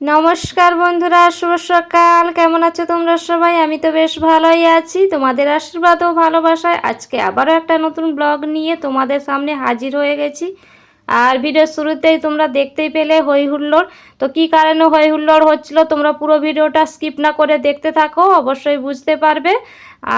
নমস্কার বন্ধুরা, শুভ সকাল। কেমন আছো তোমরা সবাই? আমি তো বেশ ভালোই আছি। তোমাদের আশীর্বাদ ও ভালোবাসায় আজকে আবারও একটা নতুন ব্লগ নিয়ে তোমাদের সামনে হাজির হয়ে গেছি। আর ভিডিওর শুরুতেই তোমরা দেখতেই পেলে হই হুল্লোড়। তো কী কারণে হই হুল্লোড় হচ্ছিল তোমরা পুরো ভিডিওটা স্কিপ না করে দেখতে থাকো, অবশ্যই বুঝতে পারবে।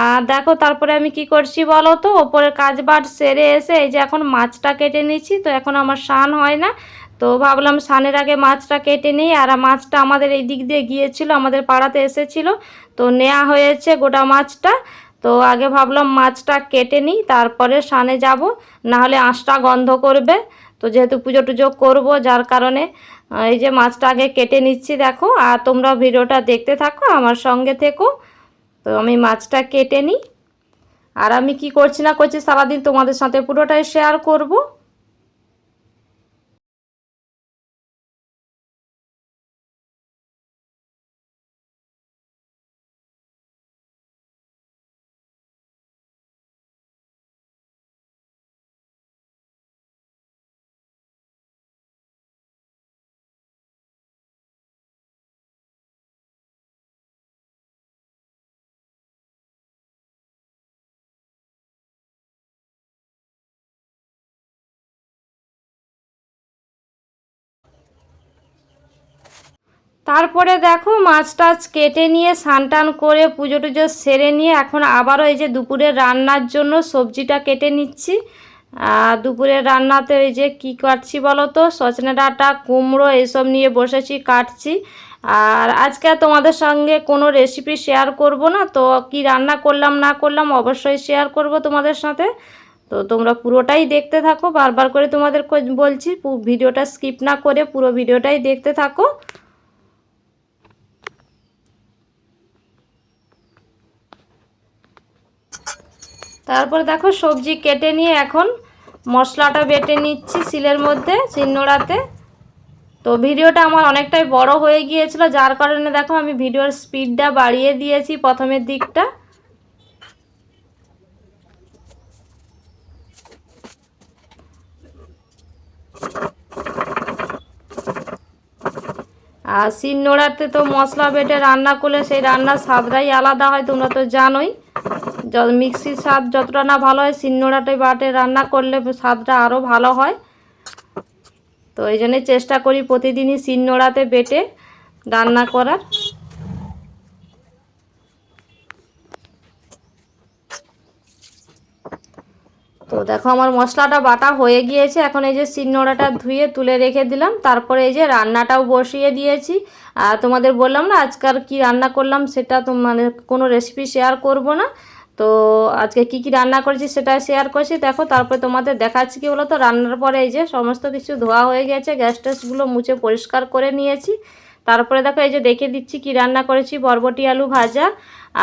আর দেখো তারপরে আমি কি করছি বলো তো, ওপরের কাজ বাজ সেরে এসে এই যে এখন মাছটা কেটে নিচ্ছি। তো এখন আমার স্নান হয় না, তো ভাবলাম স্নানের আগে মাছটা কেটে নিই। আর মাছটা আমাদের এই দিক দিয়ে গিয়েছিল, আমাদের পাড়াতে এসেছিল, তো নেওয়া হয়েছে গোটা মাছটা। তো আগে ভাবলাম মাছটা কেটে নিই, তারপরে স্নানে যাব, নাহলে আঁশটা গন্ধ করবে। তো যেহেতু পুজো টুজো করবো, যার কারণে এই যে মাছটা আগে কেটে নিচ্ছি দেখো। আর তোমরা ভিডিওটা দেখতে থাকো, আমার সঙ্গে থেকো। তো আমি মাছটা কেটে নিই, আর আমি কি করছি না করছি সারাদিন তোমাদের সাথে পুরোটাই শেয়ার করব। তারপরে দেখো মাছ টাছ কেটে নিয়ে স্নান টান করে পুজো টুজো সেরে নিয়ে এখন আবারও এই যে দুপুরের রান্নার জন্য সবজিটা কেটে নিচ্ছি। দুপুরের রান্নাতে এই যে কী কাটছি বলো তো, সজনে ডাঁটা, কুমড়ো এইসব নিয়ে বসেছি কাটছি। আর আজকে তোমাদের সঙ্গে কোনো রেসিপি শেয়ার করব না, তো কি রান্না করলাম না করলাম অবশ্যই শেয়ার করব তোমাদের সাথে। তো তোমরা পুরোটাই দেখতে থাকো, বারবার করে তোমাদের বলছি ভিডিওটা স্কিপ না করে পুরো ভিডিওটাই দেখতে থাকো। তারপরে দেখো সবজি কেটে নিয়ে এখন মশলাটা বেটে নিচ্ছি শিলের মধ্যে, শিলনোড়াতে। তো ভিডিওটা আমার অনেকটাই বড় হয়ে গিয়েছিল, যার কারণে দেখো আমি ভিডিওর স্পিডটা বাড়িয়ে দিয়েছি প্রথমের দিকটা। আর শিলনোড়াতে তো মশলা বেটে রান্না করলে সেই রান্নার স্বাদটাই আলাদা হয়, তোমরা তো জানোই। মিক্সির স্বাদ যতটা না ভালো হয়, শিলনোড়াতে বাটে রান্না করলে স্বাদটা আরও ভালো হয়। তো এই জন্যই চেষ্টা করি প্রতিদিনই শিলনোড়াতে বেটে রান্না করার। তো দেখো আমার মশলাটা বাটা হয়ে গিয়েছে, এখন এই যে শিলনোড়াটা ধুয়ে তুলে রেখে দিলাম। তারপরে এই যে রান্নাটাও বসিয়ে দিয়েছি। আর তোমাদের বললাম না আজকাল কি রান্না করলাম, সেটা তো মানে কোনো রেসিপি শেয়ার করব না। তো আজকে কি কি রান্না করেছি সেটা শেয়ার করছি দেখো। তারপরে তোমাদের দেখাচ্ছি কি বলো তো, রান্নার পরে এই যে সমস্ত কিছু ধোয়া হয়ে গেছে, গ্যাস ট্যাসগুলো মুছে পরিষ্কার করে নিয়েছি। তারপরে দেখো এই যে দেখে দিচ্ছি কি রান্না করেছি। বরবটি আলু ভাজা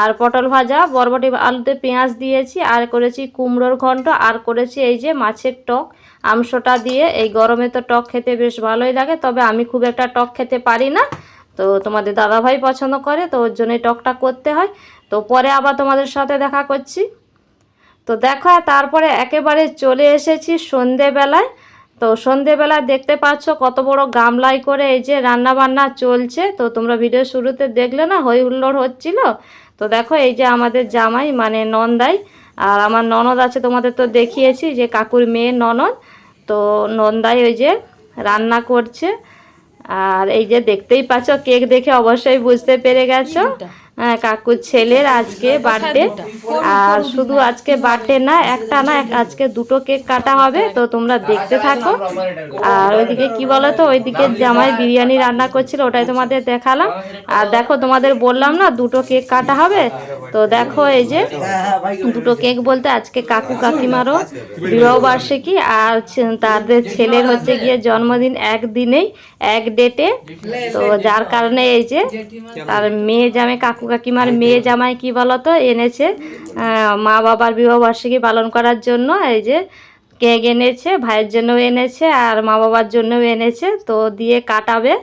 আর পটল ভাজা, বরবটি আলুতে পেঁয়াজ দিয়েছি, আর করেছি কুমড়োর ঘন্ট, আর করেছি এই যে মাছের টক আমসটা দিয়ে। এই গরমে তো টক খেতে বেশ ভালোই লাগে, তবে আমি খুব একটা টক খেতে পারি না। তো তোমাদের দাদাভাই পছন্দ করে, তো ওর জন্যই টকটা করতে হয়। তো পরে আবার তোমাদের সাথে দেখা করছি। তো দেখো তারপরে একেবারে চলে এসেছি সন্ধেবেলায়। তো সন্ধেবেলায় দেখতে পাচ্ছ কত বড় গামলায় করে এই যে রান্না বান্না চলছে। তো তোমরা ভিডিও শুরুতে দেখলে না হই হুল্লোড় হচ্ছিল। তো দেখো এই যে আমাদের জামাই মানে নন্দাই, আর আমার ননদ আছে, তোমাদের তো দেখিয়েছি যে কাকুর মেয়ে ননদ। তো নন্দাই ওই যে রান্না করছে। আর এই যে দেখতেই পাচ্ছ, কেক দেখে অবশ্যই বুঝতে পেরে গেছো কাকুর ছেলের আজকে বার্থডে। আর শুধু আজকে বার্থডে না, একটা না, আজকে দুটো কেক কাটা হবে। তো তোমরা দেখতে থাকো। আর ওইদিকে কি বলো তো, ওইদিকে জামাই বিরিয়ানি রান্না করছিল, ওটাই তোমাদের দেখালাম। আর দেখো তোমাদের বললাম না দুটো কেক কাটা হবে। তো দেখো এই যে দুটো কেক বলতে আজকে কাকু কাকিমারও বিবাহবার্ষিকী, আর তাদের ছেলের হচ্ছে গিয়ে জন্মদিন একদিনেই, এক ডেটে। তো যার কারণে এই যে তার মেয়ে জামাই, কাকু কাকিমার মেয়ে জামাই কি বলতো এনেছে মা বাবার বিবাহবার্ষিকী পালন করার জন্য এই যে কেক এনেছে, ভাইয়ের জন্যও এনেছে আর মা বাবার জন্যও এনেছে। তো দিয়ে কাটাবে।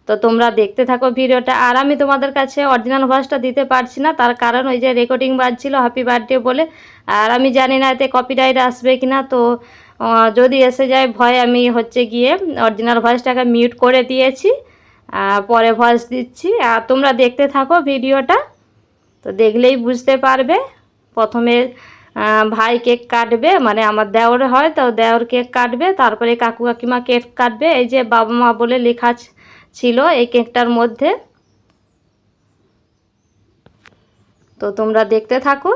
তো তোমরা দেখতে থাকো ভিডিওটা। আর আমি তোমাদের কাছে অরিজিনাল ভয়েসটা দিতে পারছি না, তার কারণ ওই যে রেকর্ডিং বাজছিল হ্যাপি বার্থডে বলে। আর আমি জানি না এতে কপিরাইট আসবে কি না, তো যদি এসে যায় ভয়, আমি হচ্ছে গিয়ে অরিজিনাল ভয়েসটাকে মিউট করে দিয়েছি, পরে ভয়েস দিচ্ছি। আর তোমরা দেখতে থাকো ভিডিওটা, তো দেখলেই বুঝতে পারবে। প্রথমে ভাই কেক কাটবে, মানে আমার দেওর হয় তো দেওর কেক কাটবে, তারপরে কাকু কাকিমা কেক কাটবে। এই যে বাবা মা বলে লেখা ছিল এই কেকটার মধ্যে, তো তোমরা দেখতে থাকো।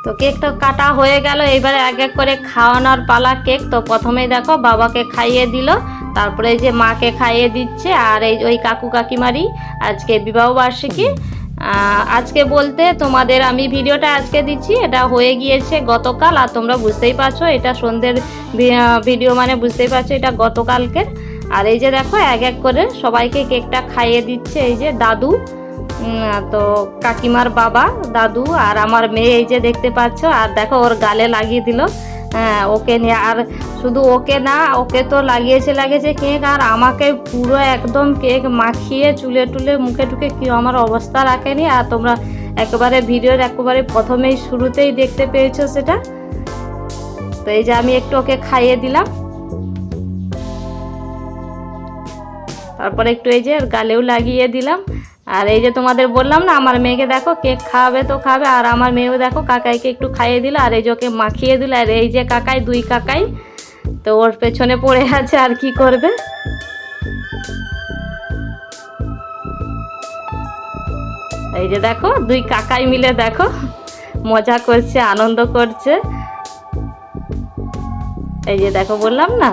তো কেকটা কাটা হয়ে গেল, এবারে এক এক করে খাওয়ানোর পালা কেক। তো প্রথমেই দেখো বাবাকে খাইয়ে দিল, তারপরে এই যে মাকে খাইয়ে দিচ্ছে। আর এই ওই কাকু কাকিমারই আজকে বিবাহবার্ষিকী। আজকে বলতে তোমাদের আমি ভিডিওটা আজকে দিচ্ছি, এটা হয়ে গিয়েছে গতকাল। আর তোমরা বুঝতেই পারছো এটা সন্ধ্যের ভিডিও, মানে বুঝতেই পারছো এটা গতকালকের। আর এই যে দেখো এক এক করে সবাইকে কেকটা খাইয়ে দিচ্ছে এই যে দাদু, তো কাকিমার বাবা, দাদু আর আমার মেয়ে, এই যে দেখতে পাচ্ছ। আর দেখো ওর গালে লাগিয়ে দিল, ওকে নিয়ে। আর শুধু ওকে না, ওকে তো লাগিয়েছে কেক, আর আমাকে পুরো একদম কেক মাখিয়ে চুলে টুলে মুখে টুকে কি আমার অবস্থা রাখেনি। আর তোমরা একেবারে ভিডিওর একেবারে প্রথমেই শুরুতেই দেখতে পেয়েছো সেটা। তো এই যে আমি একটু ওকে খাইয়ে দিলাম, তারপরে একটু এই যে গালেও লাগিয়ে দিলাম। আর এই যে তোমাদের বললাম না আমার মেয়েকে দেখো কেক খাওয়াবে তো খাবে, আর আমার মেয়েও দেখো কাকাইকে একটু খাইয়ে দিল, আর এই যে ওকে মাখিয়ে দিল। আর এই যে কাকাই, দুই কাকাই তো ওর পেছনে পড়ে আছে, আর কি করবে। এই যে দেখো দুই কাকাই মিলে দেখো মজা করছে, আনন্দ করছে। এই যে দেখো বললাম না,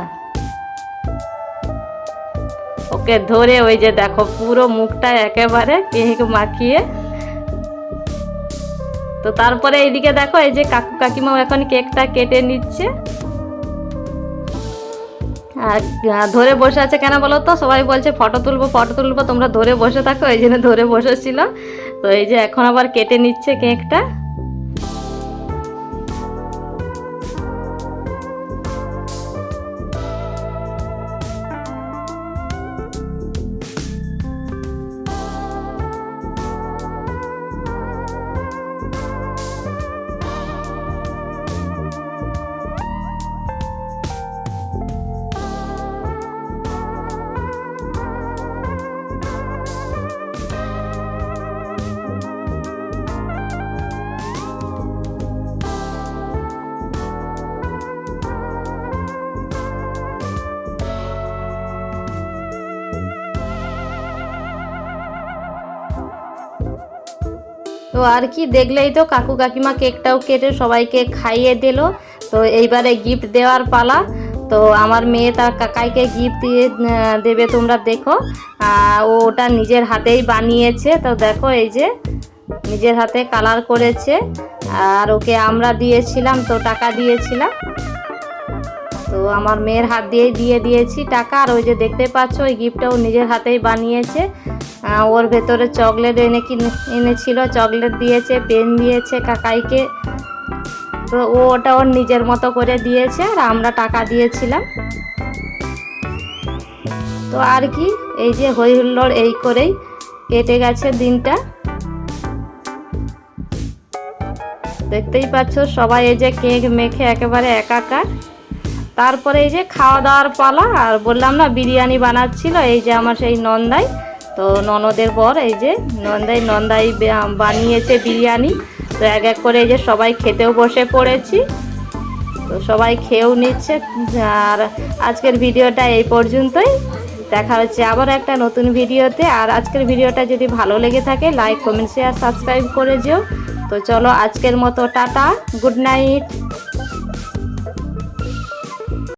ওকে ধরে ওই যে দেখো পুরো মুখটা একেবারে কেক মাখিয়ে। তো তারপরে এইদিকে দেখো এই যে কাকু কাকিমাও এখন কেকটা কেটে নিচ্ছে। আর ধরে বসে আছে কেন বলো তো, সবাই বলছে ফটো তুলবো ফটো তুলবো, তোমরা ধরে বসে থাকো, এই জন্য ধরে বসেছিল। তো এই যে এখন আবার কেটে নিচ্ছে কেকটা। তো আর কি, দেখলেই তো কাকু কাকিমা কেকটাও কেটে সবাইকে খাইয়ে দিল। তো এইবারে গিফট দেওয়ার পালা। তো আমার মেয়ে তার কাকাইকে গিফট দিয়ে দেবে, তোমরা দেখো। ওটা নিজের হাতেই বানিয়েছে। তো দেখো এই যে নিজের হাতে কালার করেছে, আর ওকে আমরা দিয়েছিলাম, তো টাকা দিয়েছিলাম। তো আমার মেয়ের হাত দিয়েই দিয়ে দিয়েছি টাকা। আর ওই যে দেখতে পাচ্ছ ওই গিফটটাও নিজের হাতেই বানিয়েছে। ওর ভেতরে চকলেট এনেছিল, চকলেট দিয়েছে, পেন দিয়েছে কাকাইকে। তো ওটা ওর নিজের মতো করে দিয়েছে, আর আমরা টাকা দিয়েছিলাম। তো আর কি, এই যে হই হুল্লোড় এই করেই কেটে গেছে দিনটা। দেখতেই পাচ্ছ সবাই এই যে কেক মেখে একেবারে একাকার। তারপরে এই যে খাওয়া দাওয়ার পালা। আর বললাম না বিরিয়ানি বানাচ্ছিল এই যে আমার সেই নন্দাই, তো ননদের বর এই যে নন্দাই বানিয়েছে বিরিয়ানি। তো এক এক করে এই যে সবাই খেতেও বসে পড়েছি, তো সবাই খেয়েও নিচ্ছে। আর আজকের ভিডিওটা এই পর্যন্তই, দেখা হচ্ছে আবার একটা নতুন ভিডিওতে। আর আজকের ভিডিওটা যদি ভালো লেগে থাকে লাইক কমেন্ট শেয়ার সাবস্ক্রাইব করে যেও। তো চলো আজকের মতো টাটা, গুড নাইট।